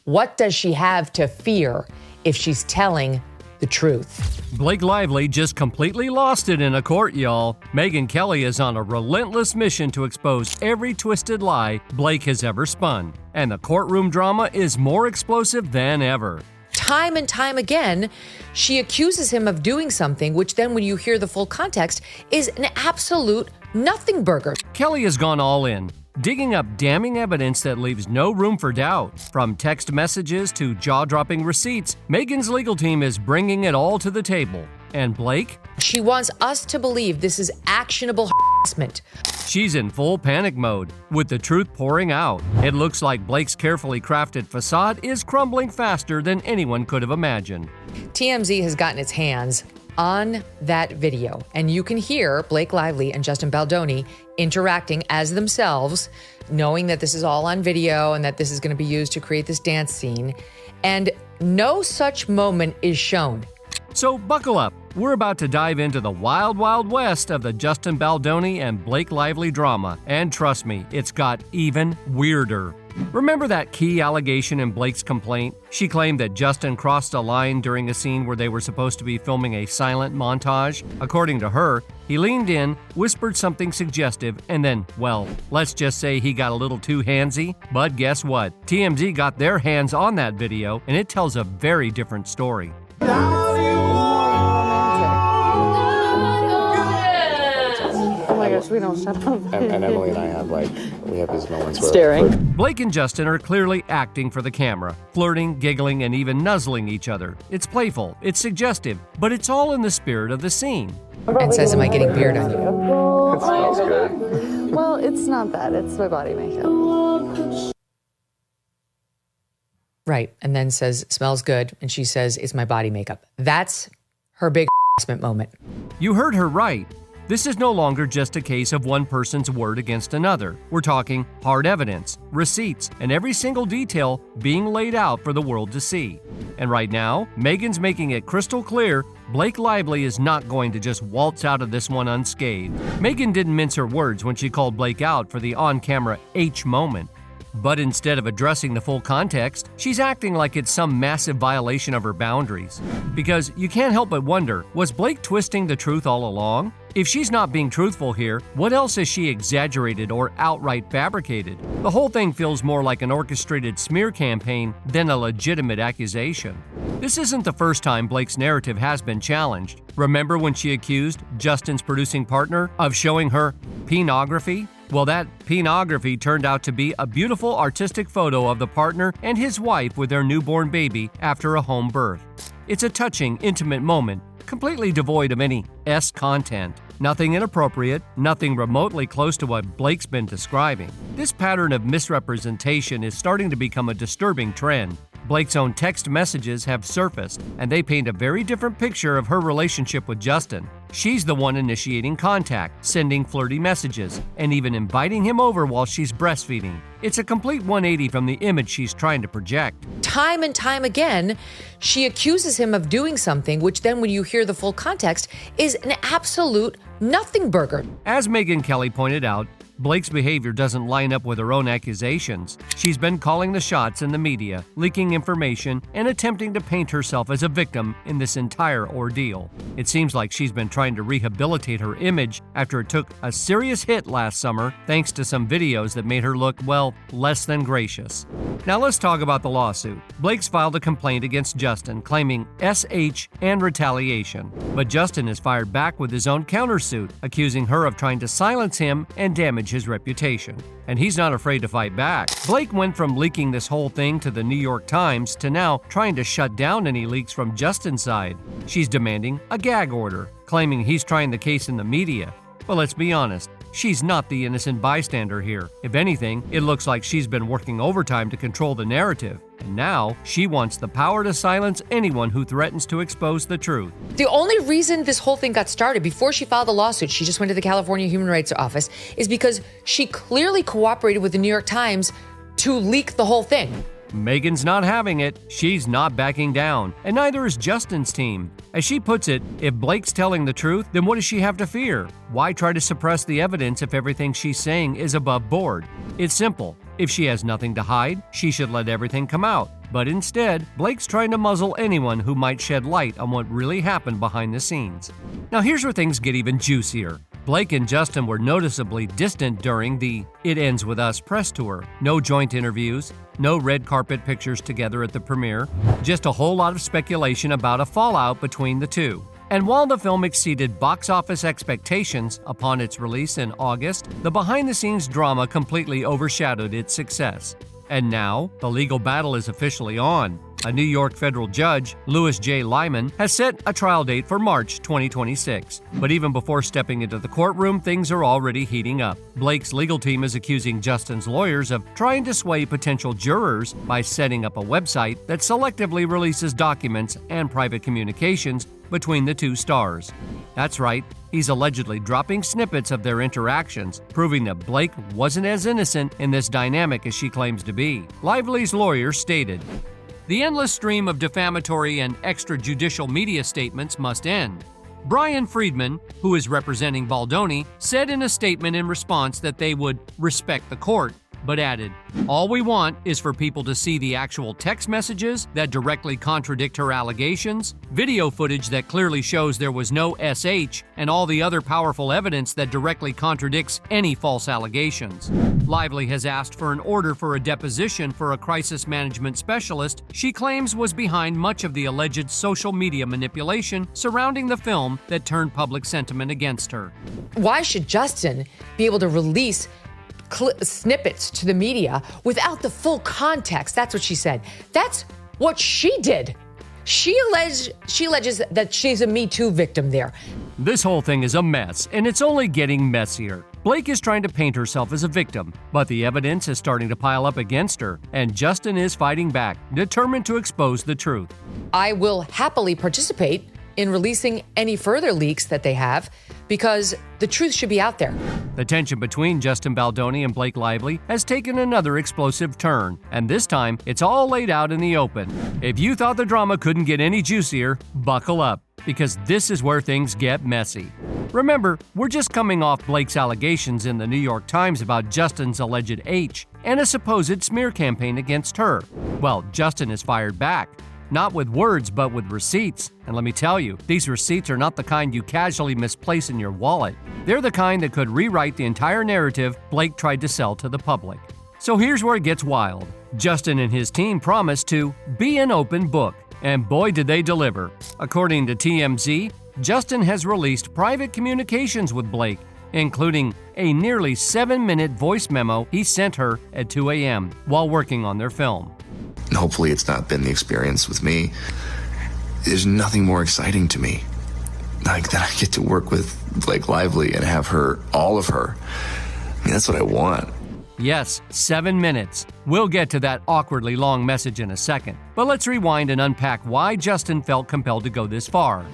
What does she have to fear if she's telling the truth? Blake Lively just completely lost it in a court, y'all. Megyn Kelly is on a relentless mission to expose every twisted lie Blake has ever spun. And the courtroom drama is more explosive than ever. Time and time again, she accuses him of doing something, which then when you hear the full context is an absolute nothing burger. Kelly has gone all in, digging up damning evidence that leaves no room for doubt. From text messages to jaw-dropping receipts, Megyn's legal team is bringing it all to the table. And Blake? She wants us to believe this is actionable harassment. She's in full panic mode, with the truth pouring out. It looks like Blake's carefully crafted facade is crumbling faster than anyone could have imagined. TMZ has gotten its hands on that video, and you can hear Blake Lively and Justin Baldoni interacting as themselves, knowing that this is all on video and that this is going to be used to create this dance scene, and no such moment is shown. So buckle up. We're about to dive into the wild, wild west of the Justin Baldoni and Blake Lively drama. And trust me, it's got even weirder. Remember that key allegation in Blake's complaint? She claimed that Justin crossed a line during a scene where they were supposed to be filming a silent montage. According to her, he leaned in, whispered something suggestive, and then, well, let's just say he got a little too handsy. But guess what? TMZ got their hands on that video, and it tells a very different story. We don't stop. and Emily and I we have these moments where Staring. Blake and Justin are clearly acting for the camera, flirting, giggling, and even nuzzling each other. It's playful, it's suggestive, but it's all in the spirit of the scene. And says, am I getting beard on you? it smells good. Well, it's not that. It's my body makeup. Right. And then says, smells good. And she says, it's my body makeup. That's her big harassment moment. You heard her right. This is no longer just a case of one person's word against another. We're talking hard evidence, receipts, and every single detail being laid out for the world to see. And right now, Megyn's making it crystal clear Blake Lively is not going to just waltz out of this one unscathed. Megyn didn't mince her words when she called Blake out for the on-camera H moment. But instead of addressing the full context, she's acting like it's some massive violation of her boundaries. Because you can't help but wonder, was Blake twisting the truth all along? If she's not being truthful here, what else has she exaggerated or outright fabricated? The whole thing feels more like an orchestrated smear campaign than a legitimate accusation. This isn't the first time Blake's narrative has been challenged. Remember when she accused Justin's producing partner of showing her pornography? Well, that pornography turned out to be a beautiful artistic photo of the partner and his wife with their newborn baby after a home birth. It's a touching, intimate moment, completely devoid of any S content. Nothing inappropriate, nothing remotely close to what Blake's been describing. This pattern of misrepresentation is starting to become a disturbing trend. Blake's own text messages have surfaced, and they paint a very different picture of her relationship with Justin. She's the one initiating contact, sending flirty messages, and even inviting him over while she's breastfeeding. It's a complete 180 from the image she's trying to project. Time and time again, she accuses him of doing something, which then when you hear the full context is an absolute nothing burger. As Megyn Kelly pointed out, Blake's behavior doesn't line up with her own accusations. She's been calling the shots in the media, leaking information, and attempting to paint herself as a victim in this entire ordeal. It seems like she's been trying to rehabilitate her image after it took a serious hit last summer thanks to some videos that made her look, well, less than gracious. Now let's talk about the lawsuit. Blake's filed a complaint against Justin claiming SH and retaliation. But Justin has fired back with his own countersuit, accusing her of trying to silence him and damage his reputation. And he's not afraid to fight back. Blake went from leaking this whole thing to the New York Times to now trying to shut down any leaks from Justin's side. She's demanding a gag order, claiming he's trying the case in the media. But let's be honest, she's not the innocent bystander here. If anything, it looks like she's been working overtime to control the narrative. And now, she wants the power to silence anyone who threatens to expose the truth. The only reason this whole thing got started before she filed the lawsuit, she just went to the California Human Rights Office, is because she clearly cooperated with the New York Times to leak the whole thing. Megyn's not having it, she's not backing down, and neither is Justin's team. As she puts it, if Blake's telling the truth, then what does she have to fear? Why try to suppress the evidence if everything she's saying is above board? It's simple. If she has nothing to hide, she should let everything come out. But instead, Blake's trying to muzzle anyone who might shed light on what really happened behind the scenes. Now here's where things get even juicier. Blake and Justin were noticeably distant during the It Ends With Us press tour. No joint interviews, no red carpet pictures together at the premiere, just a whole lot of speculation about a fallout between the two. And while the film exceeded box office expectations upon its release in August, the behind-the-scenes drama completely overshadowed its success. And now, the legal battle is officially on. A New York federal judge, Louis J. Lyman, has set a trial date for March 2026. But even before stepping into the courtroom, things are already heating up. Blake's legal team is accusing Justin's lawyers of trying to sway potential jurors by setting up a website that selectively releases documents and private communications between the two stars. That's right, he's allegedly dropping snippets of their interactions, proving that Blake wasn't as innocent in this dynamic as she claims to be. Lively's lawyer stated, "The endless stream of defamatory and extrajudicial media statements must end." Brian Friedman, who is representing Baldoni, said in a statement in response that they would respect the court, but added, "All we want is for people to see the actual text messages that directly contradict her allegations, video footage that clearly shows there was no SH, and all the other powerful evidence that directly contradicts any false allegations." Lively has asked for an order for a deposition for a crisis management specialist she claims was behind much of the alleged social media manipulation surrounding the film that turned public sentiment against her. Why should Justin be able to release snippets to the media without the full context? That's what she said. That's what she did. She alleges that she's a Me Too victim there. This whole thing is a mess, and it's only getting messier. Blake is trying to paint herself as a victim, but the evidence is starting to pile up against her, and Justin is fighting back, determined to expose the truth. I will happily participate in releasing any further leaks that they have, because the truth should be out there. The tension between Justin Baldoni and Blake Lively has taken another explosive turn, and this time it's all laid out in the open. If you thought the drama couldn't get any juicier, buckle up, because this is where things get messy. Remember, we're just coming off Blake's allegations in the New York Times about Justin's alleged H and a supposed smear campaign against her. Well, Justin has fired back. Not with words, but with receipts. And let me tell you, these receipts are not the kind you casually misplace in your wallet. They're the kind that could rewrite the entire narrative Blake tried to sell to the public. So here's where it gets wild. Justin and his team promised to be an open book, and boy did they deliver. According to TMZ, Justin has released private communications with Blake, including a nearly 7-minute voice memo he sent her at 2 a.m. while working on their film. And hopefully it's not been the experience with me. There's nothing more exciting to me like that I get to work with Blake Lively and have her, all of her. I mean, that's what I want. Yes, 7 minutes. We'll get to that awkwardly long message in a second, but let's rewind and unpack why Justin felt compelled to go this far.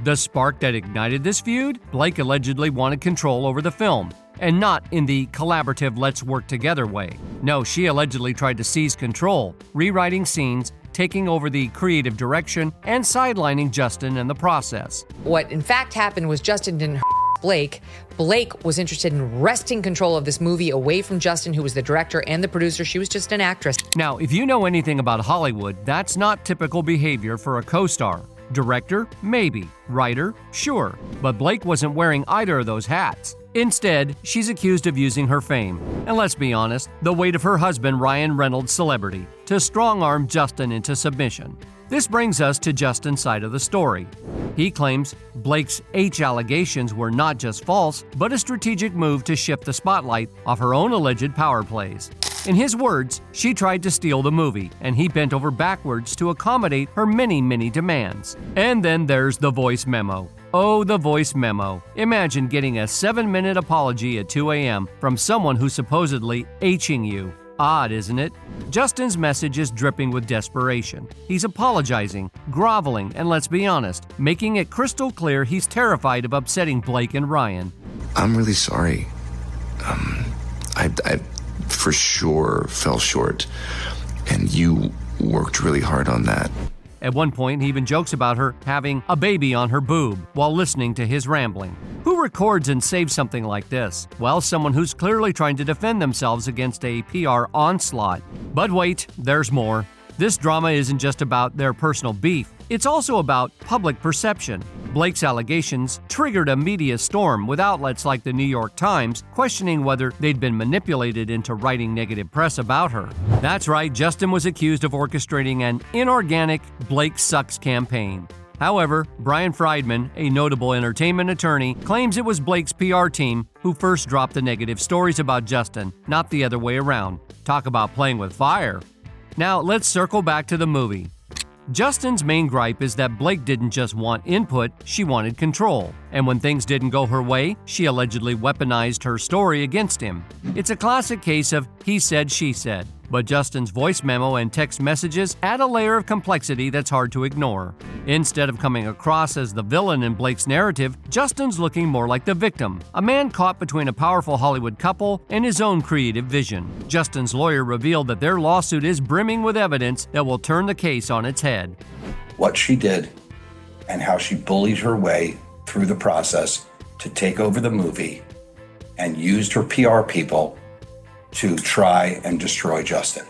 The spark that ignited this feud? Blake allegedly wanted control over the film, and not in the collaborative let's work together way. No, she allegedly tried to seize control, rewriting scenes, taking over the creative direction, and sidelining Justin in the process. What in fact happened was Justin didn't Blake. Blake was interested in wresting control of this movie away from Justin, who was the director and the producer. She was just an actress. Now, if you know anything about Hollywood, that's not typical behavior for a co-star. Director? Maybe. Writer? Sure. But Blake wasn't wearing either of those hats. Instead, she's accused of using her fame, and let's be honest, the weight of her husband Ryan Reynolds' celebrity, to strong-arm Justin into submission. This brings us to Justin's side of the story. He claims Blake's H allegations were not just false, but a strategic move to shift the spotlight off her own alleged power plays. In his words, she tried to steal the movie, and he bent over backwards to accommodate her many demands. And then there's the voice memo. Oh, the voice memo. Imagine getting a 7-minute apology at 2 a.m. from someone who's supposedly H'ing you. Odd, isn't it? Justin's message is dripping with desperation. He's apologizing, groveling, and let's be honest, making it crystal clear he's terrified of upsetting Blake and Ryan. I'm really sorry. I for sure fell short, and you worked really hard on that. At one point, he even jokes about her having a baby on her boob while listening to his rambling. Who records and saves something like this? Well, someone who's clearly trying to defend themselves against a PR onslaught. But wait, there's more. This drama isn't just about their personal beef, it's also about public perception. Blake's allegations triggered a media storm with outlets like the New York Times questioning whether they'd been manipulated into writing negative press about her. That's right, Justin was accused of orchestrating an inorganic Blake Sucks campaign. However, Brian Friedman, a notable entertainment attorney, claims it was Blake's PR team who first dropped the negative stories about Justin, not the other way around. Talk about playing with fire. Now, let's circle back to the movie. Justin's main gripe is that Blake didn't just want input, she wanted control. And when things didn't go her way, she allegedly weaponized her story against him. It's a classic case of he said, she said. But Justin's voice memo and text messages add a layer of complexity that's hard to ignore. Instead of coming across as the villain in Blake's narrative, Justin's looking more like the victim, a man caught between a powerful Hollywood couple and his own creative vision. Justin's lawyer revealed that their lawsuit is brimming with evidence that will turn the case on its head. What she did and how she bullied her way through the process to take over the movie and used her PR people to try and destroy Justin.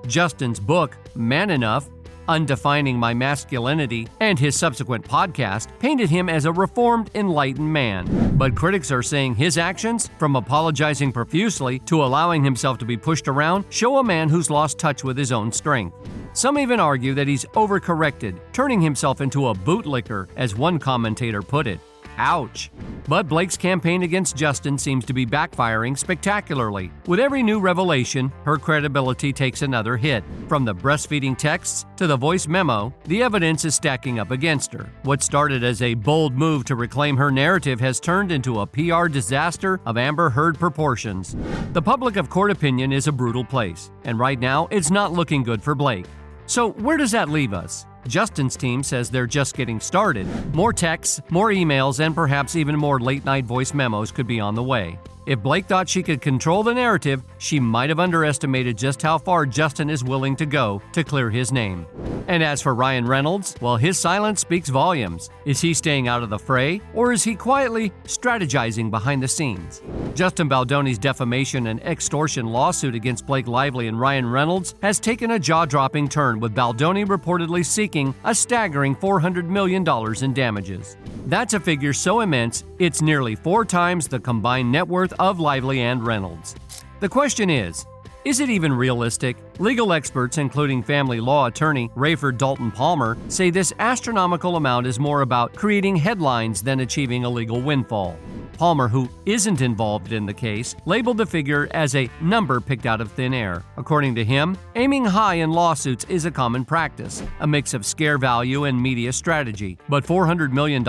Justin's book, Man Enough, Undefining My Masculinity, and his subsequent podcast painted him as a reformed, enlightened man. But critics are saying his actions, from apologizing profusely to allowing himself to be pushed around, show a man who's lost touch with his own strength. Some even argue that he's overcorrected, turning himself into a bootlicker, as one commentator put it. Ouch. But Blake's campaign against Justin seems to be backfiring spectacularly. With every new revelation, her credibility takes another hit. From the breastfeeding texts to the voice memo, the evidence is stacking up against her. What started as a bold move to reclaim her narrative has turned into a PR disaster of Amber Heard proportions. The public of court opinion is a brutal place, and right now it's not looking good for Blake. So where does that leave us? Justin's team says they're just getting started. More texts, more emails, and perhaps even more late-night voice memos could be on the way. If Blake thought she could control the narrative, she might have underestimated just how far Justin is willing to go to clear his name. And as for Ryan Reynolds, well, his silence speaks volumes. Is he staying out of the fray, or is he quietly strategizing behind the scenes? Justin Baldoni's defamation and extortion lawsuit against Blake Lively and Ryan Reynolds has taken a jaw-dropping turn, with Baldoni reportedly seeking a staggering $400 million in damages. That's a figure so immense, it's nearly 4 times the combined net worth of Lively and Reynolds. The question is it even realistic? Legal experts, including family law attorney Rayford Dalton Palmer, say this astronomical amount is more about creating headlines than achieving a legal windfall. Palmer, who isn't involved in the case, labeled the figure as a number picked out of thin air. According to him, aiming high in lawsuits is a common practice, a mix of scare value and media strategy. But $400 million?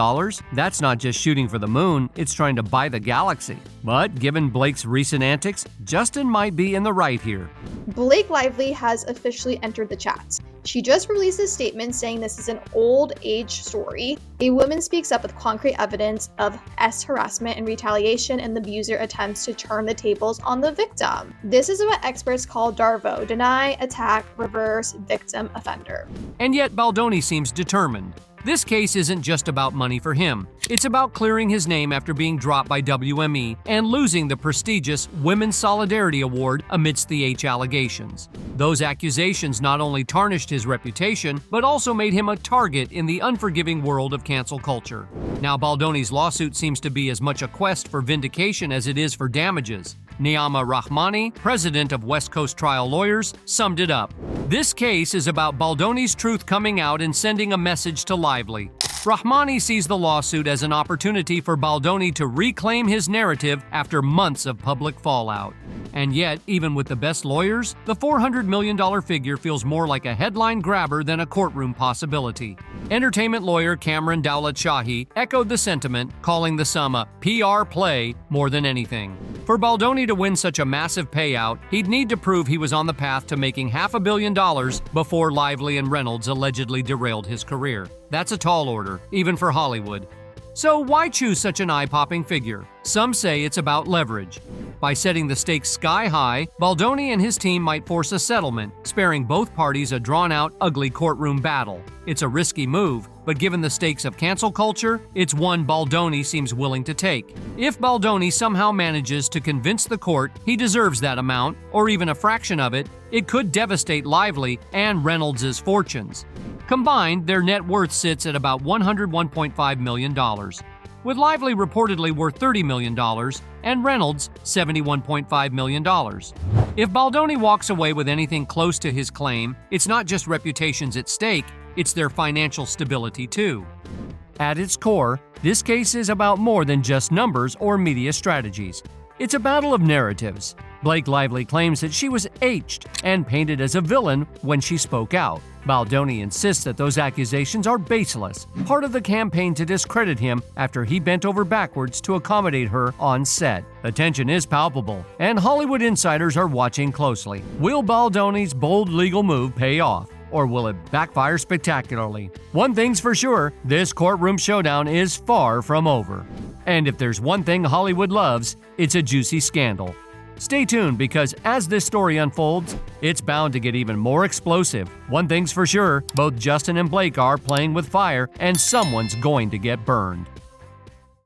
That's not just shooting for the moon, it's trying to buy the galaxy. But given Blake's recent antics, Justin might be in the right here. Blake Lively has officially entered the chat. She just released a statement saying this is an old age story. A woman speaks up with concrete evidence of harassment and retaliation, and the abuser attempts to turn the tables on the victim. This is what experts call DARVO, deny, attack, reverse, victim, offender. And yet Baldoni seems determined. This case isn't just about money for him. It's about clearing his name after being dropped by WME and losing the prestigious Women's Solidarity Award amidst the H allegations. Those accusations not only tarnished his reputation, but also made him a target in the unforgiving world of cancel culture. Now, Baldoni's lawsuit seems to be as much a quest for vindication as it is for damages. Niama Rahmani, president of West Coast Trial Lawyers, summed it up. This case is about Baldoni's truth coming out and sending a message to Lively. Rahmani sees the lawsuit as an opportunity for Baldoni to reclaim his narrative after months of public fallout. And yet, even with the best lawyers, the $400 million figure feels more like a headline grabber than a courtroom possibility. Entertainment lawyer Cameron Dowlett-Shahi echoed the sentiment, calling the sum a PR play more than anything. For Baldoni to win such a massive payout, he'd need to prove he was on the path to making $500 million before Lively and Reynolds allegedly derailed his career. That's a tall order, even for Hollywood. So why choose such an eye-popping figure? Some say it's about leverage. By setting the stakes sky high, Baldoni and his team might force a settlement, sparing both parties a drawn-out, ugly courtroom battle. It's a risky move, but given the stakes of cancel culture, it's one Baldoni seems willing to take. If Baldoni somehow manages to convince the court he deserves that amount, or even a fraction of it, it could devastate Lively and Reynolds' fortunes. Combined, their net worth sits at about $101.5 million, with Lively reportedly worth $30 million and Reynolds $71.5 million. If Baldoni walks away with anything close to his claim, it's not just reputations at stake, it's their financial stability too. At its core, this case is about more than just numbers or media strategies. It's a battle of narratives. Blake Lively claims that she was H'd and painted as a villain when she spoke out. Baldoni insists that those accusations are baseless, part of the campaign to discredit him after he bent over backwards to accommodate her on set. The tension is palpable, and Hollywood insiders are watching closely. Will Baldoni's bold legal move pay off, or will it backfire spectacularly? One thing's for sure, this courtroom showdown is far from over. And if there's one thing Hollywood loves, it's a juicy scandal. Stay tuned because as this story unfolds, it's bound to get even more explosive. One thing's for sure, both Justin and Blake are playing with fire and someone's going to get burned.